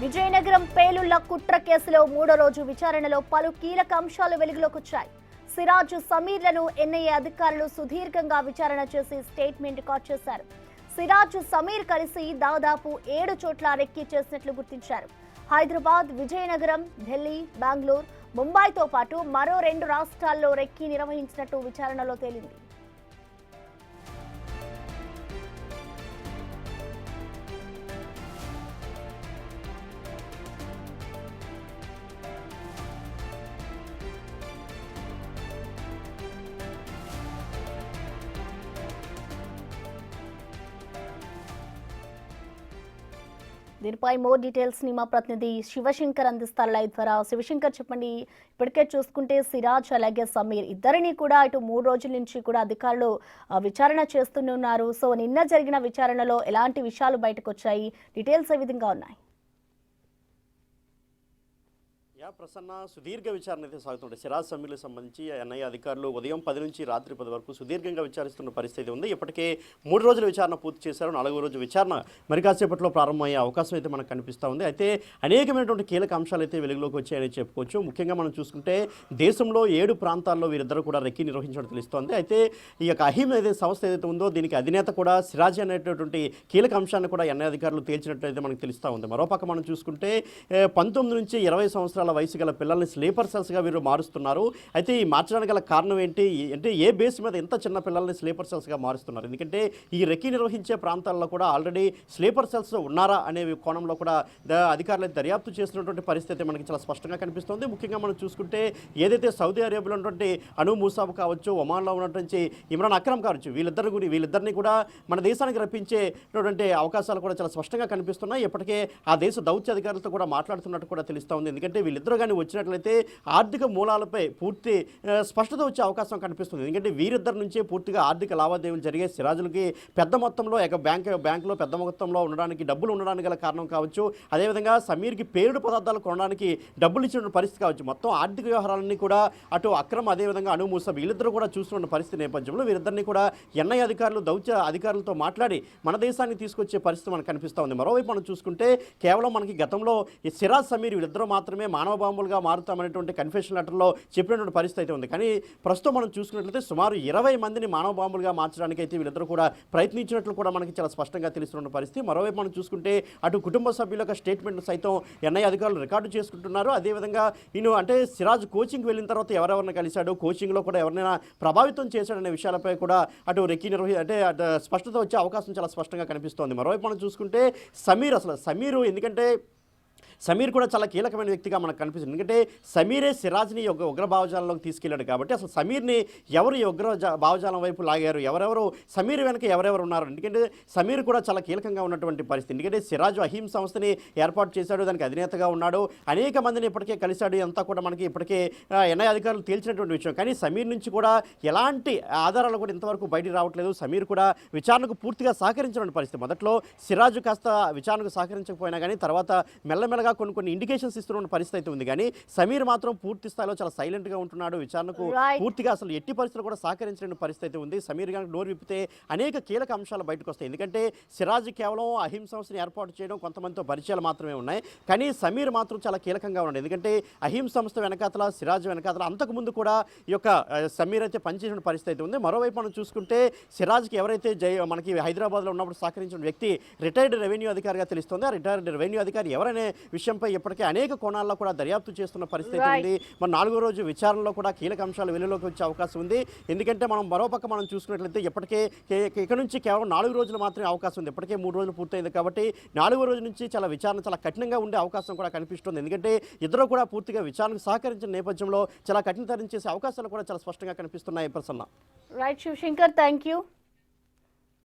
విజయనగరం పేలుళ్ల కుట్ర కేసులో మూడో రోజు విచారణలో పలు కీలక అంశాలు వెలుగులోకి వచ్చాయి. సిరాజ్, సమీర్లను ఎన్ఐఏ అధికారులు సుదీర్ఘంగా విచారణ చేసి స్టేట్మెంట్ రికార్డ్ చేశారు. సిరాజ్, సమీర్ కలిసి దాదాపు 7 చోట్ల రెక్కీ చేసినట్లు గుర్తించారు. హైదరాబాద్, విజయనగరం, ఢిల్లీ, బెంగళూరు, ముంబైతో పాటు మరో 2 రాష్ట్రాల్లో రెక్కీ నిర్వహించినట్టు విచారణలో తేలింది. దీనిపై మోర్ డీటెయిల్స్ ని మా ప్రతినిధి శివశంకర్ అందిస్తారు లైవ్ ద్వారా. శివశంకర్, చెప్పండి, ఇప్పటికే చూసుకుంటే సిరాజ్ అలాగే సమీర్ ఇద్దరిని కూడా ఇటు 3 రోజుల నుంచి కూడా అధికారులు విచారణ చేస్తున్నారు. సో నిన్న జరిగిన విచారణలో ఎలాంటి విషయాలు బయటకు వచ్చాయి, డీటెయిల్స్ ఏ విధంగా ఉన్నాయి? ప్రసన్న, సుదీర్ఘ విచారణ అయితే సాగుతుంటే సిరాజ్, సమీర్లకు సంబంధించి ఎన్ఐఏ అధికారులు ఉదయం 10 నుంచి రాత్రి 10 వరకు సుదీర్ఘంగా విచారిస్తున్న పరిస్థితి ఉంది. ఇప్పటికే 3 రోజుల విచారణ పూర్తి చేశారు. 4వ రోజు విచారణ మరి కాసేపట్లో ప్రారంభమయ్యే అవకాశం అయితే మనకు కనిపిస్తూ ఉంది. అయితే అనేకమైనటువంటి కీలక అంశాలు అయితే వెలుగులోకి వచ్చాయని చెప్పుకోవచ్చు. ముఖ్యంగా మనం చూసుకుంటే దేశంలో 7 ప్రాంతాల్లో వీరిద్దరు కూడా రెక్కీ నిర్వహించడం తెలుస్తోంది. అయితే ఈ యొక్క అహీం ఏదైతే సంస్థ ఏదైతే ఉందో దీనికి అధినేత కూడా సిరాజ్ అనేటటువంటి కీలక అంశాన్ని కూడా ఎన్ఐఏ అధికారులు తేల్చినట్లయితే మనకు తెలుస్తూ ఉంది. మరోపక్క మనం చూసుకుంటే 19 నుంచి 20 సంవత్సరాల వయసు గల పిల్లల్ని స్లీపర్ సెల్స్గా వీరు మారుస్తున్నారు. అయితే ఈ మార్చడానికి గల కారణం ఏంటి అంటే ఏ బేస్ మీద ఎంత చిన్న పిల్లల్ని స్లీపర్ సెల్స్గా మారుస్తున్నారు? ఎందుకంటే ఈ రెక్కీ నిర్వహించే ప్రాంతాల్లో కూడా ఆల్రెడీ స్లీపర్ సెల్స్ ఉన్నారా అనే కోణంలో కూడా అధికారులు దర్యాప్తు చేస్తున్నటువంటి పరిస్థితి మనకి చాలా స్పష్టంగా కనిపిస్తుంది. ముఖ్యంగా మనం చూసుకుంటే ఏదైతే సౌదీ అరేబియాలో ఉన్నటువంటి అను మూసాబ్ కావచ్చు, ఒమాన్లో ఉన్నటువంటి ఇమ్రాన్ అక్రమ్ కావచ్చు, వీళ్ళిద్దరిని కూడా మన దేశానికి రప్పించేటువంటి అవకాశాలు కూడా చాలా స్పష్టంగా కనిపిస్తున్నాయి. ఇప్పటికే ఆ దేశ దౌత్య అధికారులతో కూడా మాట్లాడుతున్నట్టు కూడా తెలుస్తూ ఉంది. ఎందుకంటే వీళ్ళిద్దరు కానీ వచ్చినట్లయితే ఆర్థిక మూలాలపై పూర్తి స్పష్టత వచ్చే అవకాశం కనిపిస్తుంది. ఎందుకంటే వీరిద్దరి నుంచే పూర్తిగా ఆర్థిక లావాదేవీలు జరిగే. సిరాజులకి పెద్ద మొత్తంలో బ్యాంకులో పెద్ద మొత్తంలో ఉండడానికి డబ్బులు ఉండడానికి గల కారణం కావచ్చు, అదేవిధంగా సమీర్కి పేరుడు పదార్థాలు కొనడానికి డబ్బులు ఇచ్చిన పరిస్థితి కావచ్చు. మొత్తం ఆర్థిక వ్యవహారాలన్నీ కూడా అటు అక్రమ్ అదేవిధంగా అను మూసాబ్ వీళ్ళిద్దరూ కూడా చూస్తున్న పరిస్థితి నేపథ్యంలో వీరిద్దరిని కూడా ఎన్ఐఏ అధికారులు దౌత్య అధికారులతో మాట్లాడి మన దేశానికి తీసుకొచ్చే పరిస్థితి మనకు కనిపిస్తూ ఉంది. మరోవైపు మనం చూసుకుంటే కేవలం మనకి గతంలో సిరాజ్, సమీర్ వీళ్ళిద్దరూ మాత్రమే మానవ బాంబులుగా మారుతామనేటువంటి కన్ఫెషన్ లెటర్లో చెప్పినటువంటి పరిస్థితి అయితే ఉంది. కానీ ప్రస్తుతం మనం చూసుకున్నట్లయితే సుమారు 20 మందిని మానవ బాంబులుగా మార్చడానికి అయితే వీళ్ళిద్దరూ కూడా ప్రయత్నించినట్లు కూడా మనకి చాలా స్పష్టంగా తెలుస్తున్న పరిస్థితి. మరోవైపు మనం చూసుకుంటే అటు కుటుంబ సభ్యుల యొక్క స్టేట్మెంట్ సైతం ఎన్ఐఏ అధికారులు రికార్డు చేసుకుంటున్నారు. అదేవిధంగా ఈయన అంటే సిరాజ్ కోచింగ్ వెళ్ళిన తర్వాత ఎవరెవరిని కలిశాడు, కోచింగ్లో కూడా ఎవరినైనా ప్రభావితం చేశాడనే విషయాలపై కూడా అటు రెక్కీ స్పష్టత వచ్చే అవకాశం చాలా స్పష్టంగా కనిపిస్తోంది. మరోవైపు మనం చూసుకుంటే సమీర్ ఎందుకంటే సమీర్ కూడా చాలా కీలకమైన వ్యక్తిగా మనకు కనిపిస్తుంది. ఎందుకంటే సమీరే సిరాజ్ని ఉగ్ర భావజాలంలోకి తీసుకెళ్లాడు కాబట్టి అసలు సమీర్ని ఎవరు ఈ ఉగ్ర భావజాలం వైపు లాగారు, ఎవరెవరు సమీర్ వెనక ఎవరెవరు ఉన్నారు? ఎందుకంటే సమీర్ కూడా చాలా కీలకంగా ఉన్నటువంటి పరిస్థితి. ఎందుకంటే సిరాజ్ అహీం సంస్థని ఏర్పాటు చేశాడు, దానికి అధినేతగా ఉన్నాడు, అనేక మందిని ఇప్పటికే కలిశాడు. అంతా కూడా మనకి ఇప్పటికే ఎన్ఐఏ అధికారులు తేల్చినటువంటి విషయం. కానీ సమీర్ నుంచి కూడా ఎలాంటి ఆధారాలు కూడా ఇంతవరకు బయటికి రావట్లేదు. సమీర్ కూడా విచారణకు పూర్తిగా సహకరించినటువంటి పరిస్థితి. మొదట్లో సిరాజ్ కాస్త విచారణకు సహకరించకపోయినా కానీ తర్వాత మెల్లమెల్లగా కొన్ని ఇండికేషన్స్ ఇస్తున్న పరిస్థితి అయితే ఉంది. కానీ సమీర్ మాత్రం పూర్తి స్థాయిలో చాలా సైలెంట్గా ఉంటున్నాడు. విచారణకు పూర్తిగా అసలు ఎట్టి పరిస్థితులు కూడా సహకరించిన పరిస్థితి అయితే ఉంది. సమీర్ కనుక నోరు విప్పితే అనేక కీలక అంశాలు బయటకు వస్తాయి. ఎందుకంటే సిరాజ్ కేవలం అహీం సంస్థని ఏర్పాటు చేయడం, కొంతమందితో పరిచయాలు మాత్రమే ఉన్నాయి. కానీ సమీర్ మాత్రం చాలా కీలకంగా ఉన్నాడు. ఎందుకంటే అహీం సంస్థ వెనకాతల, సిరాజ్ వెనకాతల అంతకుముందు కూడా ఈ యొక్క సమీర్ అయితే పనిచేసిన పరిస్థితి అయితే ఉంది. మరోవైపు మనం చూసుకుంటే సిరాజ్కి ఎవరైతే మనకి హైదరాబాద్లో ఉన్నప్పుడు సహకరించిన వ్యక్తి రిటైర్డ్ రెవెన్యూ అధికారిగా తెలుస్తుంది. ఆ రిటైర్డ్ రెవెన్యూ అధికారి ఎవరనే విషయంపై ఇప్పటికే అనేక కోణాల్లో కూడా దర్యాప్తు చేస్తున్న పరిస్థితి ఉంది. మన 4వ రోజు విచారణలో కూడా కీలక అంశాలు వెలుగులోకి వచ్చే అవకాశం ఉంది. ఎందుకంటే మరోపక్క మనం చూసుకున్నట్లయితే ఇప్పటికే ఇక్కడ నుంచి కేవలం 4 రోజులు మాత్రమే అవకాశం ఉంది. ఇప్పటికే 3 రోజులు పూర్తయింది కాబట్టి 4వ రోజు నుంచి విచారణ చాలా కఠినంగా ఉండే అవకాశం కూడా కనిపిస్తుంది. ఎందుకంటే ఇద్దరు కూడా పూర్తిగా విచారణకు సహకరించిన నేపథ్యంలో చాలా కఠినతరం చేసే అవకాశాలు కూడా చాలా స్పష్టంగా కనిపిస్తున్నాయి. Prasanna. Right Shivashankar, thank you.